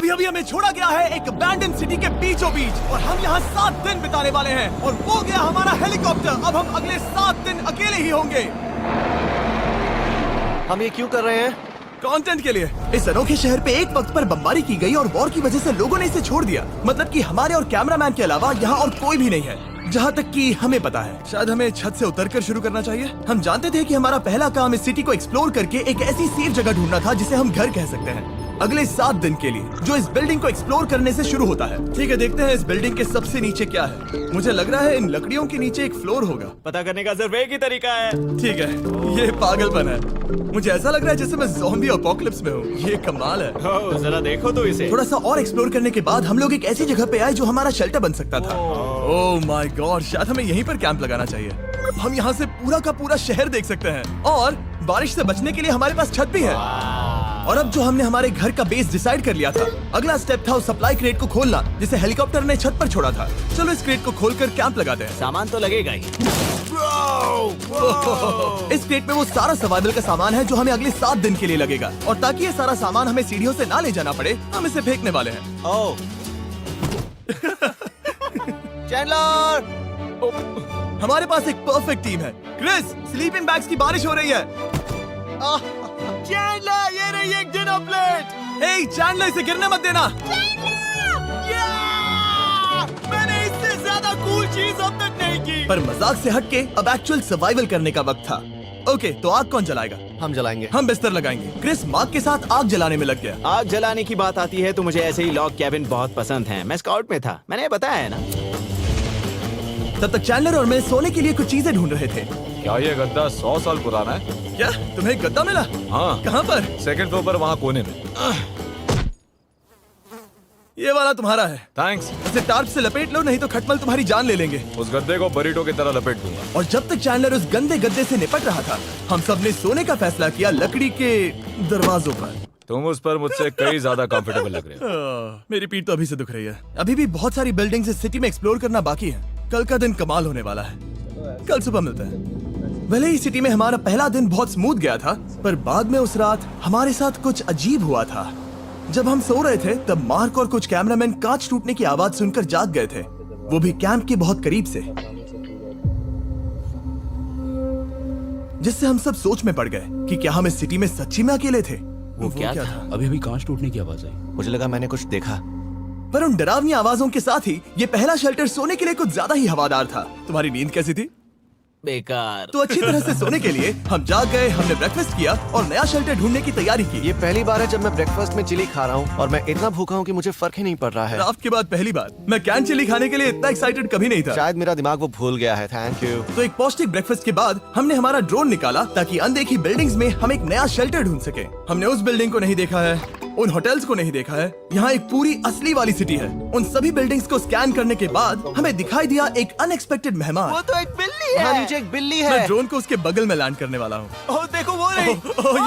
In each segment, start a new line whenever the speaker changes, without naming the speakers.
अभी अभी हमें छोड़ा गया है एक अबैंडन सिटी के बीचों बीच और हम यहाँ 7 दिन बिताने वाले हैं और वो गया हमारा हेलीकॉप्टर। अब हम अगले 7 दिन अकेले ही होंगे।
हम ये क्यों कर रहे हैं?
कंटेंट के लिए। इस अनोखे शहर पे एक वक्त पर बमबारी की गई और वॉर की वजह से लोगों ने इसे छोड़ दिया। मतलब कि हमारे और कैमरामैन के अलावा यहाँ और कोई भी नहीं है, जहाँ तक कि हमें पता है। शायद हमें छत से उतरकर शुरू करना चाहिए। हम जानते थे कि हमारा पहला काम इस सिटी को एक्सप्लोर करके एक ऐसी सेफ जगह ढूंढना था जिसे हम घर कह सकते हैं, अगले 7 दिन के लिए, जो इस बिल्डिंग को एक्सप्लोर करने से शुरू होता है। ठीक है, देखते हैं इस बिल्डिंग के सबसे नीचे क्या है। मुझे लग रहा है इन लकड़ियों के नीचे एक फ्लोर होगा।
पता करने का सिर्फ एक ही तरीका है।
ठीक है, ये पागलपन है। मुझे ऐसा लग रहा है जैसे मैं ज़ॉम्बी अपोकलिप्स में हूँ। ये कमाल है।
ओह, जरा देखो तो इसे।
थोड़ा सा और एक्सप्लोर करने के बाद हम लोग एक ऐसी जगह पे आए जो हमारा शेल्टर बन सकता था। ओह माय गॉड, शायद हमें यहीं पर कैंप लगाना चाहिए। हम यहाँ से पूरा का पूरा शहर देख सकते हैं और बारिश से बचने के लिए हमारे पास छत भी है। और अब जो हमने हमारे घर का बेस डिसाइड कर लिया था, अगला स्टेप था उस सप्लाई क्रेट को खोलना जिसे हेलीकॉप्टर ने छत पर छोड़ा था। चलो इस क्रेट को खोलकर कैंप लगाते हैं।
सामान तो लगेगा ही।
इस क्रेट में वो सारा सर्वाइवल का सामान है जो हमें अगले 7 दिन के लिए लगेगा। और ताकि ये सारा सामान हमें सीढ़ियों से ना ले जाना पड़े, हम इसे फेंकने वाले हैं।
ओह,
चैंडलर!
हमारे पास एक परफेक्ट टीम है। क्रिस, स्लीपिंग बैग्स की बारिश हो रही है।
चैंडलर, ये रही एक डिनर प्लेट।
हे चैंडलर, इसे गिरने मत देना।
मैंने इससे ज्यादा कूल चीज अब तक नहीं की।
पर मजाक से हटके अब एक्चुअल सर्वाइवल करने का वक्त था। ओके, तो आग कौन जलाएगा?
हम जलाएंगे।
हम बिस्तर लगाएंगे। क्रिस मार्क के साथ आग जलाने में लग गया।
आग जलाने की बात आती है तो मुझे ऐसे ही लॉग कैबिन बहुत पसंद है। मैं स्काउट में था, मैंने बताया है ना।
तब तक चैंडलर और मैं सोने के लिए कुछ चीजें ढूंढ रहे थे।
क्या ये गद्दा 100 साल पुराना है?
क्या तुम्हें एक गद्दा मिला?
हाँ,
कहाँ पर?
सेकंड फ्लोर पर, वहाँ कोने में।
ये वाला तुम्हारा है।
थैंक्स।
इसे टार्प से लपेट लो, नहीं तो खटमल तुम्हारी जान ले लेंगे।
उस गद्दे को बरीटो की तरह लपेट दूंगा।
और जब तक चैंडलर उस गंदे गद्दे से निपट रहा था, हम सब ने सोने का फैसला किया लकड़ी के दरवाजों पर।
तुम उस पर मुझसे कई ज्यादा कंफर्टेबल लग रहे हो।
मेरी पीठ तो अभी से दुख रही है। अभी भी बहुत सारी बिल्डिंग्स इस सिटी में एक्सप्लोर करना बाकी है। कल का दिन कमाल होने वाला है। कल सुबह मिलते हैं। भले ही सिटी में हमारा पहला दिन बहुत स्मूथ गया था, पर बाद में उस रात हमारे साथ कुछ अजीब हुआ था। जब हम सो रहे थे तब मार्क और कुछ कैमरामैन कांच टूटने की आवाज सुनकर जाग गए थे, वो भी कैंप के बहुत करीब से, जिससे हम सब सोच में पड़ गए कि क्या हम इस सिटी में सच्ची में अकेले थे।
वो क्या था?
अभी अभी कांच टूटने की आवाज आई।
मुझे लगा मैंने कुछ देखा।
पर उन डरावनी आवाजों के साथ ही ये पहला शेल्टर सोने के लिए कुछ ज्यादा ही हवादार था। तुम्हारी नींद कैसी थी?
बेकार।
तो अच्छी तरह से सोने के लिए हम जाग गए, हमने ब्रेकफास्ट किया और नया शेल्टर ढूंढने की तैयारी की।
ये पहली बार है जब मैं ब्रेकफास्ट में चिली खा रहा हूँ और मैं इतना भूखा हूँ कि मुझे फर्क ही नहीं पड़ रहा है।
राफ्ट के बाद पहली बार। मैं कैन चिली खाने के लिए इतना एक्साइटेड कभी नहीं था।
शायद मेरा दिमाग वो भूल गया है। Thank you.
तो एक पौष्टिक ब्रेकफास्ट के बाद हमने हमारा ड्रोन निकाला ताकि अनदेखी बिल्डिंग्स में हम एक नया शेल्टर ढूंढ सके। हमने उस बिल्डिंग को नहीं देखा है, उन होटल्स को नहीं देखा है। यहाँ एक पूरी असली वाली सिटी है। उन सभी बिल्डिंग्स को स्कैन करने के बाद हमें दिखाई दिया एक अनएक्सपेक्टेड मेहमान।
वो तो एक बिल्ली
हाँ,
है।
नीचे एक बिल्ली
मैं
है।
ड्रोन को उसके बगल में लैंड करने वाला हूँ।
ओह, देखो वो रही।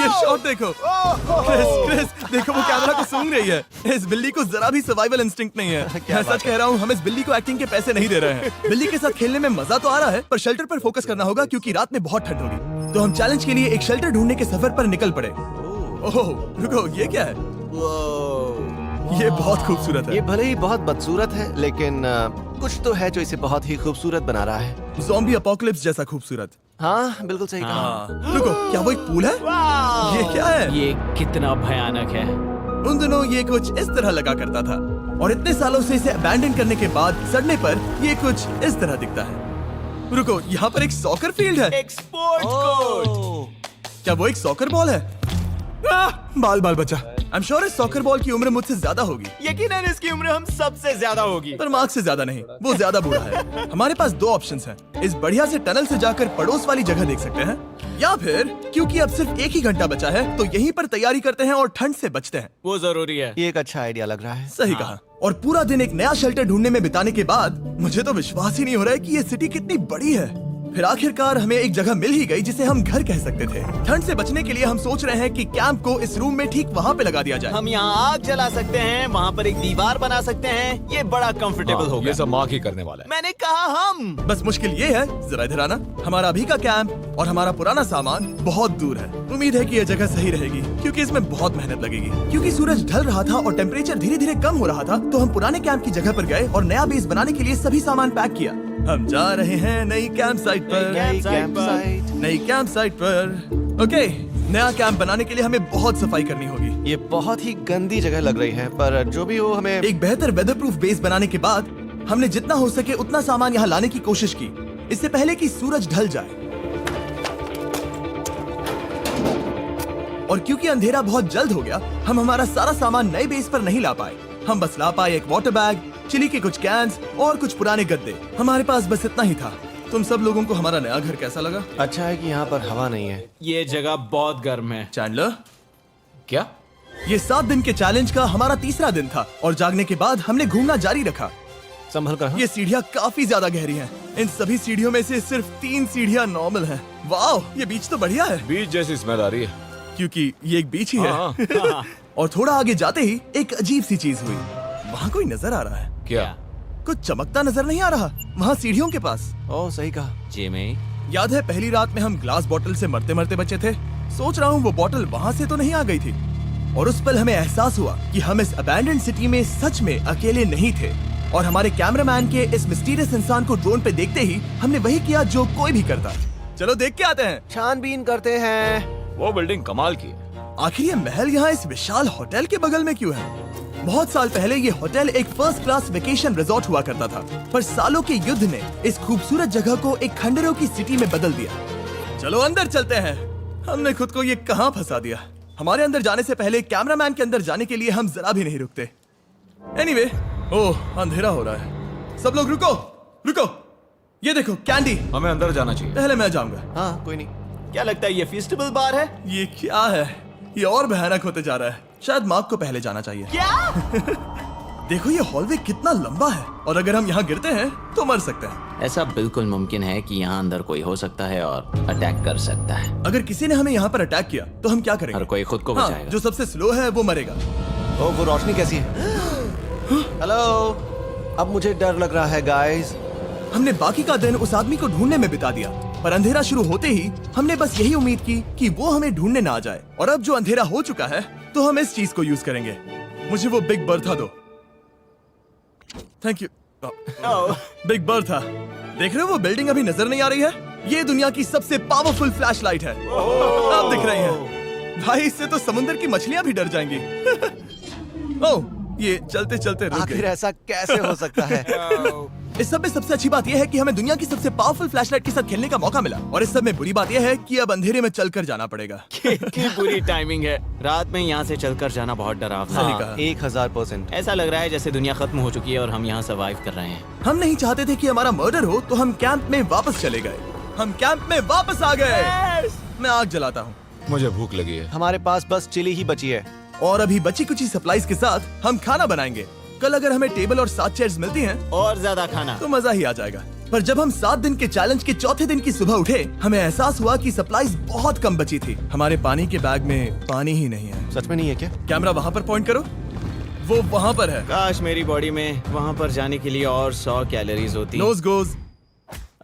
ये शॉट देखो। क्रिस, देखो वो कैमरा को सूंघ रही है। इस बिल्ली को जरा भी सर्वाइवल इंस्टिंक्ट नहीं है। मैं सच कह रहा हूँ, हम इस बिल्ली को एक्टिंग के पैसे नहीं दे रहे हैं। बिल्ली के साथ खेलने में मजा तो आ रहा है, पर शेल्टर पर फोकस करना होगा क्योंकि रात में बहुत ठंड होगी। तो हम चैलेंज के लिए एक शेल्टर ढूंढने के सफर पर निकल पड़े। ओह रुको, ये क्या है? ये बहुत खूबसूरत है।
ये भले ही बहुत बदसूरत है, लेकिन कुछ तो है जो इसे बहुत ही खूबसूरत बना रहा है।
ज़ॉम्बी अपोकलिप्स जैसा खूबसूरत।
हाँ, बिल्कुल सही कहा।
हाँ। रुको, क्या वो एक पूल है? ये क्या है?
ये कितना भयानक है।
उन दिनों ये कुछ इस तरह लगा करता था और इतने सालों से इसे अबैंडन करने के बाद सड़ने पर ये कुछ इस तरह दिखता है। रुको, यहाँ पर एक सॉकर फील्ड है।
एक स्पोर्ट्स कोर्ट।
क्या वो एक सॉकर बॉल है? बाल बाल बचा। आई एम श्योर इस सॉकर बॉल की उम्र मुझसे ज्यादा होगी।
यकीनन इसकी उम्र हम सबसे ज्यादा होगी।
पर मार्क से ज्यादा नहीं, वो ज्यादा बूढ़ा है। हमारे पास 2 ऑप्शंस हैं। इस बढ़िया से टनल से जाकर पड़ोस वाली जगह देख सकते हैं, या फिर क्योंकि अब सिर्फ 1 ही घंटा बचा है तो यहीं पर तैयारी करते हैं और ठंड से बचते हैं।
वो जरूरी है।
ये एक अच्छा आइडिया लग रहा है।
सही कहा। और पूरा दिन एक नया शेल्टर ढूंढने में बिताने के बाद मुझे तो विश्वास ही नहीं हो रहा है कि ये सिटी कितनी बड़ी है। फिर आखिरकार हमें एक जगह मिल ही गई जिसे हम घर कह सकते थे। ठंड से बचने के लिए हम सोच रहे हैं कि कैंप को इस रूम में ठीक वहाँ पे लगा दिया जाए।
हम यहाँ आग जला सकते हैं, वहाँ पर एक दीवार बना सकते हैं। ये बड़ा कंफर्टेबल होगा।
ये सब मार्क ही करने वाला है।
मैंने कहा हम।
बस मुश्किल ये है, जरा इधर आना, हमारा अभी का कैंप और हमारा पुराना सामान बहुत दूर है। उम्मीद है कि यह जगह सही रहेगी क्योंकि इसमें बहुत मेहनत लगेगी। क्योंकि सूरज ढल रहा था और टेम्परेचर धीरे धीरे कम हो रहा था, तो हम पुराने कैंप की जगह पर गए और नया बेस बनाने के लिए सभी सामान पैक किया। हम जा रहे हैं नई कैंप साइट पर। नई कैंप साइट पर। ओके, नया कैंप बनाने के लिए हमें बहुत सफाई करनी होगी।
ये बहुत ही गंदी जगह लग रही है, पर जो भी हो हमें
एक बेहतर वेदर प्रूफ बेस बनाने के बाद हमने जितना हो सके उतना सामान यहाँ लाने की कोशिश की, इससे पहले कि सूरज ढल जाए। और क्योंकि अंधेरा बहुत जल्द हो गया, हम हमारा सारा सामान नए बेस पर नहीं ला पाए। हम बस ला पाए एक वाटर बैग, चिली के कुछ कैंस और कुछ पुराने गद्दे। हमारे पास बस इतना ही था। तुम सब लोगों को हमारा नया घर कैसा लगा?
अच्छा है कि यहाँ पर हवा नहीं है।
ये जगह बहुत गर्म है।
चैंडलर,
क्या?
ये 7 दिन के चैलेंज का हमारा तीसरा दिन था और जागने के बाद हमने घूमना जारी रखा।
संभल कर।
ये सीढ़ियाँ काफी ज्यादा गहरी हैं। इन सभी सीढ़ियों में से सिर्फ 3 सीढ़ियाँ नॉर्मल हैं। वाह, ये बीच तो बढ़िया है
बीच जैसी स्मेल आ रही है।
क्योंकि ये एक बीच ही है।
हाँ।
और थोड़ा आगे जाते ही एक अजीब सी चीज हुई। वहाँ कोई नजर आ रहा है।
क्या?
कुछ चमकता नजर नहीं आ रहा वहाँ सीढ़ियों के पास।
ओह, सही कहा।
जिमी,
याद है पहली रात में हम ग्लास बॉटल से मरते मरते बचे थे? सोच रहा हूँ वो बॉटल वहाँ से तो नहीं आ गई थी। और उस पल हमें एहसास हुआ कि हम इस अबैंडन्ड सिटी में सच में अकेले नहीं थे। और हमारे कैमरामैन के इस मिस्टीरियस इंसान को ड्रोन पे देखते ही हमने वही किया जो कोई भी करता। चलो देख के आते हैं।
छानबीन करते हैं।
वो बिल्डिंग कमाल की है।
आखिर ये महल यहाँ इस विशाल होटल के बगल में क्यों है? बहुत साल पहले ये होटल एक फर्स्ट क्लास वेकेशन रिजॉर्ट हुआ करता था, पर सालों के युद्ध ने इस खूबसूरत जगह को एक खंडरों की सिटी में बदल दिया। चलो अंदर चलते हैं। हमने खुद को ये कहाँ फंसा दिया। हमारे अंदर जाने से पहले कैमरामैन के अंदर जाने के लिए हम जरा भी नहीं रुकते। एनीवे, ओह अंधेरा हो रहा है। सब लोग रुको रुको, ये देखो कैंडी।
हमें अंदर जाना चाहिए।
पहले मैं जाऊंगा।
हाँ, कोई नहीं।
क्या लगता है ये फेस्टिवल बार है?
ये क्या है? ये और भयानक होते जा रहा है। शायद मार्क को पहले जाना चाहिए।
क्या?
देखो ये हॉलवे कितना लंबा है और अगर हम यहाँ गिरते हैं तो मर सकते हैं।
ऐसा बिल्कुल मुमकिन है कि यहाँ अंदर कोई हो सकता है और अटैक कर सकता है।
अगर किसी ने हमें यहाँ पर अटैक किया तो हम क्या करेंगे?
हर कोई खुद को
हाँ,
बचाएगा।
जो सबसे स्लो है वो मरेगा।
ओह, वो रोशनी कैसी है? हेलो, अब मुझे डर लग रहा है गाइस।
हमने बाकी का दिन उस आदमी को ढूंढने में बिता दिया, पर अंधेरा शुरू होते ही हमने बस यही उम्मीद की कि वो हमें ढूंढने ना आ जाए। और अब जो अंधेरा हो चुका है तो हम इस चीज को यूज करेंगे। मुझे वो बिग बर्था दो। Thank you. बिग बर्था, देख रहे हो वो बिल्डिंग अभी नजर नहीं आ रही है? ये दुनिया की सबसे पावरफुल फ्लैशलाइट है। अब दिख रही है भाई, इससे तो समुद्र की मछलियां भी डर जाएंगी। ओह, ये चलते चलते रुक
आखिर
गई।
ऐसा कैसे हो सकता है?
इस सब में सबसे अच्छी बात यह है कि हमें दुनिया की सबसे पावरफुल फ्लैशलाइट के साथ खेलने का मौका मिला। और इस सब में बुरी बात यह है कि अब अंधेरे में चलकर जाना पड़ेगा।
कितनी बुरी टाइमिंग है। रात में यहाँ से चलकर जाना बहुत डरावना
सही
है।
कहा।
1000%।
ऐसा लग रहा है जैसे दुनिया खत्म हो चुकी है और हम यहाँ सर्वाइव कर रहे हैं।
हम नहीं चाहते थे कि हमारा मर्डर हो, तो हम कैंप में वापस चले गए। हम कैंप में वापस आ गए। मैं आग जलाता हूँ
मुझे भूख लगी है।
हमारे पास बस चिली ही बची है।
और अभी बची कुची सप्लाईज के साथ हम खाना बनाएंगे। कल अगर हमें टेबल और 7 चेयर्स मिलती हैं
और ज्यादा खाना।
तो मजा ही आ जाएगा। पर जब हम 7 दिन के चैलेंज के चौथे दिन की सुबह उठे, हमें एहसास हुआ कि सप्लाईज बहुत कम बची थी। हमारे पानी के बैग में पानी ही नहीं है।
सच में नहीं है क्या?
कैमरा वहाँ पर पॉइंट करो, वो वहाँ पर है।
काश मेरी बॉडी में वहाँ पर जाने के लिए और 100 कैलोरीज होती।
Nose goes.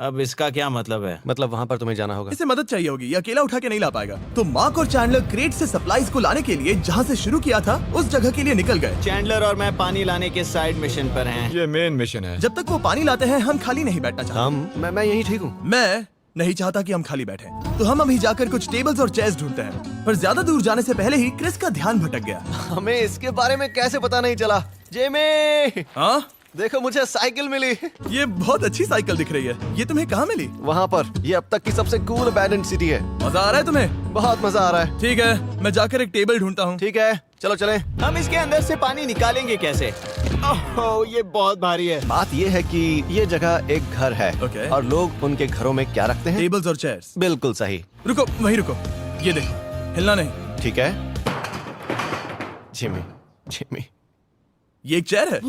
अब इसका क्या मतलब है?
मतलब वहाँ पर तुम्हें जाना होगा।
इसे मदद चाहिए होगी, ये अकेला उठा के नहीं ला पाएगा। तो मार्क और चैंडलर क्रेट से सप्लाईज को लाने के लिए जहाँ से शुरू किया था उस जगह के लिए निकल गए।
चैंडलर और मैं पानी लाने के साइड मिशन पर हैं।
ये मेन मिशन है।
जब तक वो पानी लाते हैं हम खाली नहीं बैठना चाहते।
मैं यही ठीक हूँ।
मैं नहीं चाहता कि हम खाली बैठे, तो हम अभी जाकर कुछ टेबल्स और चेयर्स ढूंढते हैं। पर ज्यादा दूर जाने से पहले ही क्रिस का ध्यान भटक गया।
हमें इसके बारे में कैसे पता नहीं चला? जेमी,
हाँ,
देखो मुझे साइकिल मिली।
ये बहुत अच्छी साइकिल दिख रही है। ये तुम्हें कहाँ मिली?
वहाँ पर। ये अब तक की सबसे कूल अबैंडन्ड सिटी है।
मजा आ रहा है तुम्हें?
बहुत मजा आ रहा है।
ठीक है, मैं जाकर एक टेबल ढूंढता हूँ।
ठीक है, चलो चलें।
हम इसके अंदर से पानी निकालेंगे कैसे? ओह, ये बहुत भारी है।
बात ये है कि ये जगह एक घर है।
ओके।
और लोग उनके घरों में क्या रखते हैं?
टेबल्स और चेयर्स।
बिल्कुल सही।
रुको, वहीं रुको। ये देखो, हिलना नहीं।
ठीक है। जिमी, जिमी,
ये एक चेयर है।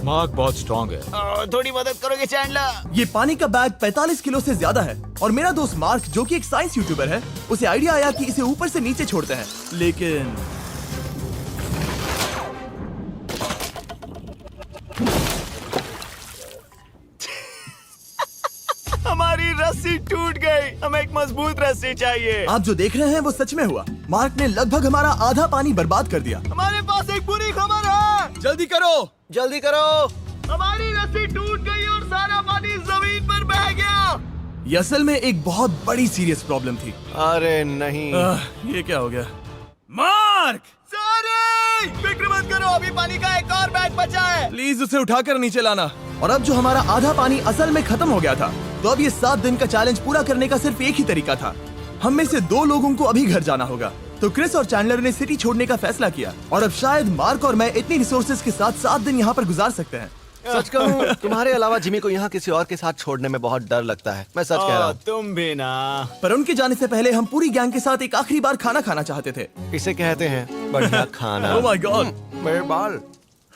मार्क बहुत स्ट्रांग है।
थोड़ी मदद करोगे चैंडलर?
ये पानी का बैग 45 किलो से ज्यादा है और मेरा दोस्त मार्क जो कि एक साइंस यूट्यूबर है, उसे आइडिया आया कि इसे ऊपर से नीचे छोड़ते हैं, लेकिन
हमारी रस्सी टूट गई। हमें एक मजबूत रस्सी चाहिए।
आप जो देख रहे हैं वो सच में हुआ। मार्क ने लगभग हमारा आधा पानी बर्बाद कर दिया।
हमारे पास एक बुरी खबर है।
जल्दी करो।
जल्दी करो।
हमारी रस्सी टूट गई और सारा पानी जमीन पर बह गया।
ये असल में एक बहुत बड़ी सीरियस प्रॉब्लम थी।
अरे नहीं।
ये क्या हो गया? मार्क,
सॉरी, फिक्र मत करो, अभी पानी का एक और बैग बचा है।
प्लीज उसे उठाकर नीचे लाना। और अब जो हमारा आधा पानी असल में खत्म हो गया था, तो अब ये 7 दिन का चैलेंज पूरा करने का सिर्फ एक ही तरीका था। हम में से 2 लोगों को अभी घर जाना होगा। तो क्रिस और चैंडलर ने सिटी छोड़ने का फैसला किया और अब शायद मार्क और मैं इतनी रिसोर्सेज के साथ 7 दिन यहाँ पर गुजार सकते हैं।
सच कहूँ, तुम्हारे अलावा जिमी को यहाँ किसी और के साथ छोड़ने में बहुत डर लगता है। मैं सच कह रहा हूँ।
तुम भी ना।
पर उनके जाने से पहले हम पूरी गैंग के साथ एक आखिरी बार खाना खाना चाहते थे।
इसे कहते हैं बढ़िया खाना।
ओह माय गॉड,
मेरे बाल।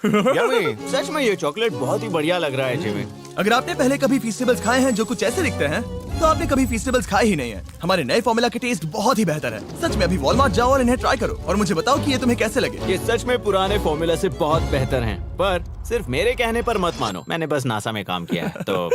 यम्मी।
सच में ये चॉकलेट बहुत ही बढ़िया लग रहा है जिमी।
अगर आपने पहले कभी फीस्टेबल्स खाए हैं जो कुछ ऐसे दिखते हैं, तो आपने कभी फीस्टेबल्स खाए ही नहीं है। हमारे नए फॉर्मूला के टेस्ट बहुत ही बेहतर है। सच में अभी वॉलमार्ट जाओ और इन्हें ट्राई करो और मुझे बताओ कि ये तुम्हें कैसे लगे।
ये सच में पुराने फॉर्मूला से बहुत बेहतर हैं, पर सिर्फ मेरे कहने पर मत मानो। मैंने बस नासा में काम किया है तो।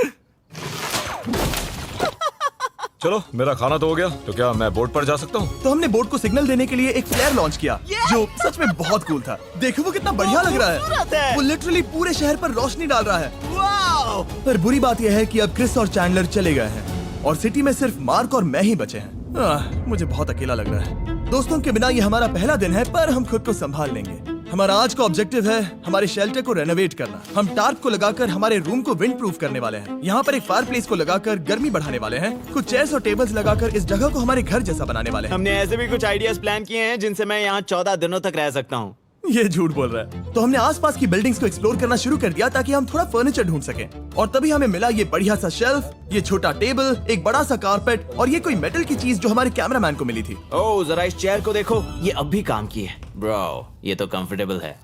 चलो, मेरा खाना तो हो गया, तो क्या मैं बोट पर जा सकता हूँ?
तो हमने बोट को सिग्नल देने के लिए एक फ्लेयर लॉन्च किया, जो सच में बहुत कूल था। देखो वो कितना बढ़िया लग रहा
खूबसूरत
है।
है।
वो लिटरली पूरे शहर पर रोशनी डाल रहा है।
वाओ!
पर बुरी बात यह है कि अब क्रिस और चैंडलर चले गए हैं और सिटी में सिर्फ मार्क और मैं ही बचे हैं। मुझे बहुत अकेला लग रहा है। दोस्तों के बिना ये हमारा पहला दिन है, पर हम खुद को संभाल लेंगे। हमारा आज का ऑब्जेक्टिव है हमारे शेल्टर को रेनोवेट करना। हम टार्प को लगाकर हमारे रूम को विंड प्रूफ करने वाले हैं। यहाँ पर एक फायरप्लेस को लगाकर गर्मी बढ़ाने वाले हैं। कुछ चेयर्स और टेबल्स लगाकर इस जगह को हमारे घर जैसा बनाने वाले हैं।
हमने ऐसे भी कुछ आइडियाज प्लान किए हैं जिनसे मैं यहाँ 14 दिनों तक रह सकता हूँ।
ये झूठ बोल रहा है। तो हमने आसपास की बिल्डिंग्स को एक्सप्लोर करना शुरू कर दिया ताकि हम थोड़ा फर्नीचर ढूंढ सकें। और तभी हमें मिला ये बढ़िया सा शेल्फ, ये छोटा टेबल, एक बड़ा सा कारपेट और ये कोई मेटल की चीज जो हमारे कैमरामैन को मिली थी।
ओह, जरा इस चेयर को देखो, ये अब भी काम की है। ब्रो, ये तो कंफर्टेबल है।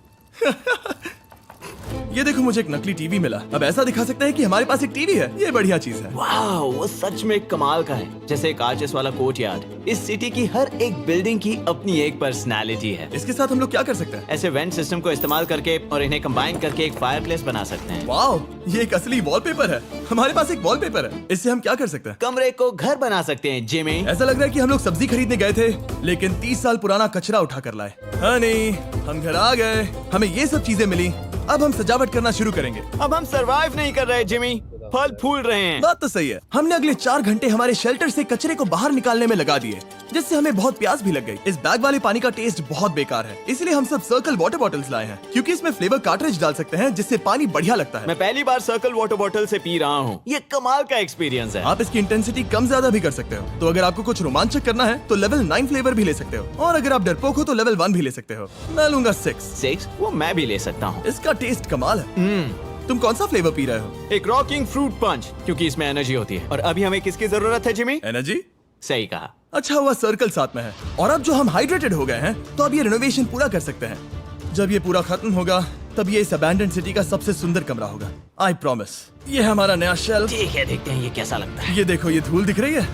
ये देखो, मुझे एक नकली टीवी मिला। अब ऐसा दिखा सकते हैं कि हमारे पास एक टीवी है। ये बढ़िया चीज है।
वाह, वो सच में कमाल का है। जैसे एक आर्चेस वाला कोर्टयार्ड। इस सिटी की हर एक बिल्डिंग की अपनी एक पर्सनालिटी है।
इसके साथ हम लोग क्या कर सकते हैं?
ऐसे वेंट सिस्टम को इस्तेमाल करके और इन्हें कंबाइन करके एक फायरप्लेस बना सकते हैं।
वाओ, ये एक असली वॉलपेपर है। हमारे पास एक वॉलपेपर है। इससे हम क्या कर सकते हैं?
कमरे को घर बना सकते हैं जिमी।
ऐसा लग रहा है कि हम लोग सब्जी खरीदने गए थे, लेकिन 30 साल पुराना कचरा उठा कर लाए। हाँ नहीं, हम घर आ गए, हमें ये सब चीजें मिली। अब हम सजावट करना शुरू करेंगे।
अब हम सरवाइव नहीं कर रहे जिमी, फल फूल रहे हैं।
बात तो सही है। हमने अगले 4 घंटे हमारे शेल्टर से कचरे को बाहर निकालने में लगा दिए, जिससे हमें बहुत प्यास भी लग गई। इस बैग वाले पानी का टेस्ट बहुत बेकार है, इसलिए हम सब सर्कल वाटर बॉटल्स लाए हैं, क्योंकि इसमें फ्लेवर कार्ट्रिज डाल सकते हैं जिससे पानी बढ़िया लगता है।
मैं पहली बार सर्कल वाटर बॉटल से पी रहा हूँ। ये कमाल का एक्सपीरियंस है।
आप इसकी इंटेंसिटी कम ज्यादा भी कर सकते हो। तो अगर आपको कुछ रोमांचक करना है तो लेवल 9 फ्लेवर भी ले सकते हो, और अगर आप डरपोक हो तो लेवल 1 भी ले सकते हो। मैं लूंगा 6।
वो मैं भी ले सकता हूँ।
इसका टेस्ट कमाल है। तुम कौन सा फ्लेवर पी रहे हो?
एक रॉकिंग फ्रूट पंच, क्योंकि इसमें एनर्जी होती है। और अभी हमें किसकी जरूरत है जिमी?
एनर्जी?
सही कहा।
अच्छा हुआ सर्कल साथ में है। और अब जो हम हाइड्रेटेड हो गए हैं, तो अब ये रिनोवेशन पूरा कर सकते हैं। जब ये पूरा खत्म होगा, तब ये इस अबैंडन्ड सिटी का सबसे सुंदर कमरा होगा। I promise. ये है हमारा नया शेल्फ।
ठीक है, देखते हैं ये कैसा लगता है।
ये देखो, ये धूल दिख रही है।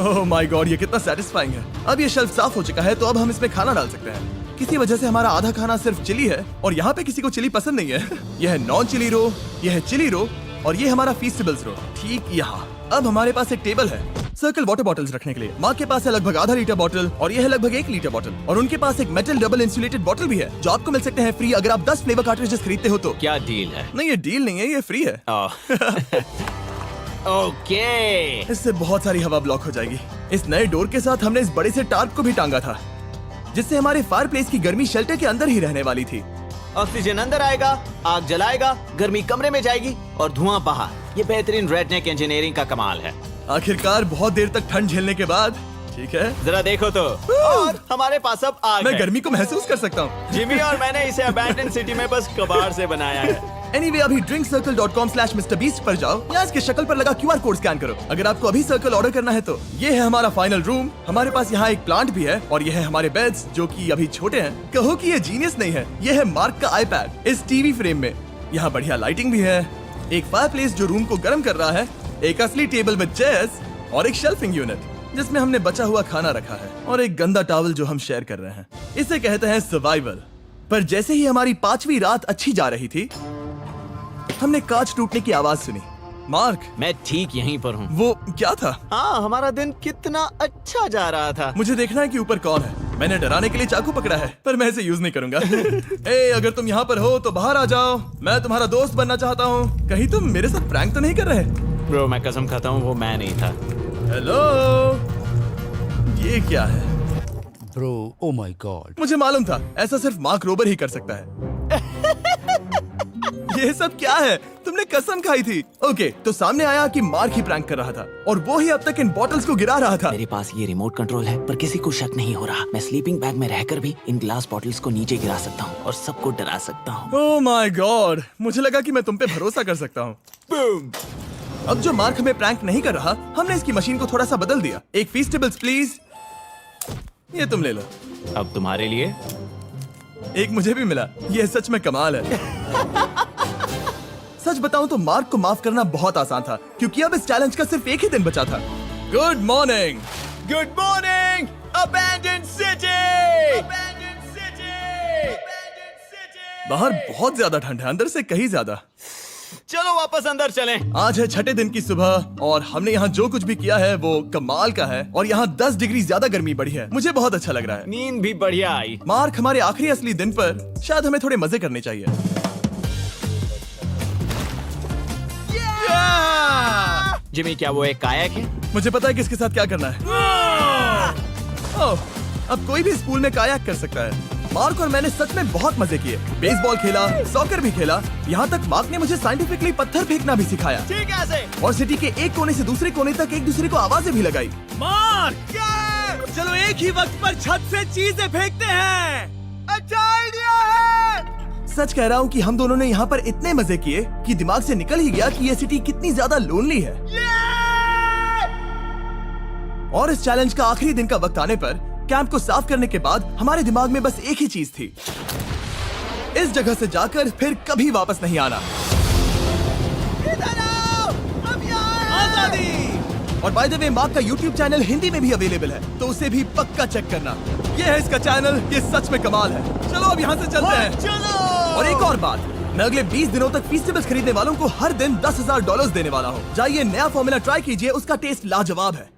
ओह माय गॉड, ये कितना सेटिस्फाइंग है। अब ये शेल्फ साफ हो चुका है, तो अब हम इसमें खाना डाल सकते हैं। किसी वजह से हमारा आधा खाना सिर्फ चिली है, और यहाँ पे किसी को चिली पसंद नहीं है। यह है नॉन चिली रो, यह है चिली रो, और ये हमारा फीस्टेबल्स रो ठीक यहाँ। अब हमारे पास एक टेबल है सर्कल वाटर बॉटल्स रखने के लिए। माँ के पास है लगभग आधा लीटर बॉटल, और ये है लगभग 1 लीटर बॉटल, और उनके पास एक मेटल डबल इंसुलेटेड बॉटल भी है, जो आपको मिल सकते हैं फ्री अगर आप 10 फ्लेवर कार्ट्रिजेस खरीदते हो तो।
क्या डील है?
नहीं, ये डील नहीं है, ये फ्री है।
ओके।
इससे बहुत सारी हवा ब्लॉक हो जाएगी। इस नए डोर के साथ हमने इस बड़े से टार्प को भी टांगा था, जिससे हमारे फायरप्लेस की गर्मी शेल्टर के अंदर ही रहने वाली थी।
ऑक्सीजन अंदर आएगा, आग जलाएगा, गर्मी कमरे में जाएगी और धुआं बाहर। ये बेहतरीन रेडनेक इंजीनियरिंग का कमाल है।
आखिरकार बहुत देर तक ठंड झेलने के बाद, ठीक है,
जरा देखो तो, और हमारे पास अब आग
मैं
है।
गर्मी को महसूस कर सकता हूँ।
जिमी और मैंने इसे अबैंडन सिटी में बस कबाड़ से बनाया है।
Anyway, अभी drinkcircle.com/MrBeast पर जाओ या इसके शक्ल पर लगा QR कोड स्कैन करो। अगर आपको अभी सर्कल ऑर्डर करना है तो ये है हमारा फाइनल रूम। हमारे पास यहाँ एक प्लांट भी है, और ये है हमारे बेड्स जो कि अभी छोटे हैं। कहो कि ये जीनियस नहीं है, ये है मार्क का iPad इस टीवी फ्रेम में। यहाँ बढ़िया लाइटिंग भी है, एक फायरप्लेस जो रूम को गर्म कर रहा है, एक असली टेबल विद चेयर्स और एक शेल्फिंग यूनिट जिसमें हमने बचा हुआ खाना रखा है और एक गंदा टॉवल जो हम शेयर कर रहे हैं। इसे कहते हैं सर्वाइवल। पर जैसे ही हमारी 5वीं रात अच्छी जा रही थी, हमने कांच टूटने की आवाज सुनी। मार्क,
मैं ठीक यहीं पर हूँ।
वो क्या था?
हाँ, हमारा दिन कितना अच्छा जा रहा था।
मुझे देखना है कि ऊपर कौन है। मैंने डराने के लिए चाकू पकड़ा है, पर मैं इसे यूज नहीं करूंगा। ए, अगर तुम यहाँ पर हो तो बाहर आ जाओ, मैं तुम्हारा दोस्त बनना चाहता हूँ। कहीं तुम मेरे साथ प्रैंक तो नहीं कर रहे?
ब्रो, मैं कसम खाता हूँ वो मैं नहीं था।
हेलो, ये क्या है?
Bro, oh my God.
मुझे मालूम था ऐसा सिर्फ मार्क रोबर ही कर सकता है। ये सब क्या है? तुमने कसम खाई थी। ओके, तो सामने आया कि मार्क ही प्रैंक कर रहा था और वो ही अब तक इन बॉटल्स को गिरा रहा था।
मेरे पास ये रिमोट कंट्रोल है, पर किसी को शक नहीं हो रहा। मैं स्लीपिंग बैग में रहकर भी इन ग्लास बॉटल्स को नीचे गिरा सकता हूँ और सबको डरा सकता हूँ।
ओह माय गॉड, मुझे लगा कि मैं तुम पे भरोसा कर सकता हूँ। अब जो मार्क हमें प्रैंक नहीं कर रहा, हमने इसकी मशीन को थोड़ा सा बदल दिया। एक फीस्टेबल्स प्लीज, ये तुम ले लो।
अब तुम्हारे लिए
एक मुझे भी मिला। ये सच में कमाल है। सच बताऊं तो मार्क को माफ करना बहुत आसान था, क्योंकि अब इस चैलेंज का सिर्फ एक ही दिन बचा था। Good morning, good morning, abandoned city. बाहर बहुत ज्यादा ठंड है, अंदर से कहीं ज्यादा।
चलो वापस अंदर चलें।
आज है 6ठे दिन की सुबह और हमने यहाँ जो कुछ भी किया है वो कमाल का है और यहाँ 10 डिग्री ज्यादा गर्मी बढ़ी है। मुझे बहुत अच्छा लग रहा है।
नींद भी बढ़िया आई।
मार्क, हमारे आखिरी असली दिन पर शायद हमें थोड़े मजे करने चाहिए।
जिमी, क्या वो एक कायाक है?
मुझे पता है किसके साथ क्या करना है। ओह, अब कोई भी इस पूल में कायाक कर सकता है। मार्क और मैंने सच में बहुत मजे किए। बेसबॉल खेला, सॉकर भी खेला, यहाँ तक मार्क ने मुझे साइंटिफिकली पत्थर फेंकना भी सिखाया।
ठीक है ऐसे।
और सिटी के एक कोने से दूसरे कोने तक एक दूसरे को आवाजें भी लगाई।
मार्क, चलो एक ही वक्त पर छत से चीजें फेंकते हैं। अच्छा आइडिया है।
सच कह रहा हूँ कि हम दोनों ने यहाँ पर इतने मजे किए कि दिमाग से निकल ही गया कि ये सिटी कितनी ज्यादा लोनली है। और इस चैलेंज का आखिरी दिन का वक्त आने पर कैंप को साफ करने के बाद हमारे दिमाग में बस एक ही चीज थी, इस जगह से जाकर फिर कभी वापस नहीं आना। आजादी। और बाय द वे, मार्क का YouTube चैनल हिंदी में भी अवेलेबल है, तो उसे भी पक्का चेक करना। ये है इसका चैनल, ये सच में कमाल है। चलो अब यहाँ से चलते हैं।
चलो।
और एक और बात, मैं अगले 20 दिनों तक फीस्टेबल्स खरीदने वालों को हर दिन $10,000 देने वाला हूँ। जाइए, नया फॉर्मूला ट्राई कीजिए, उसका टेस्ट लाजवाब है।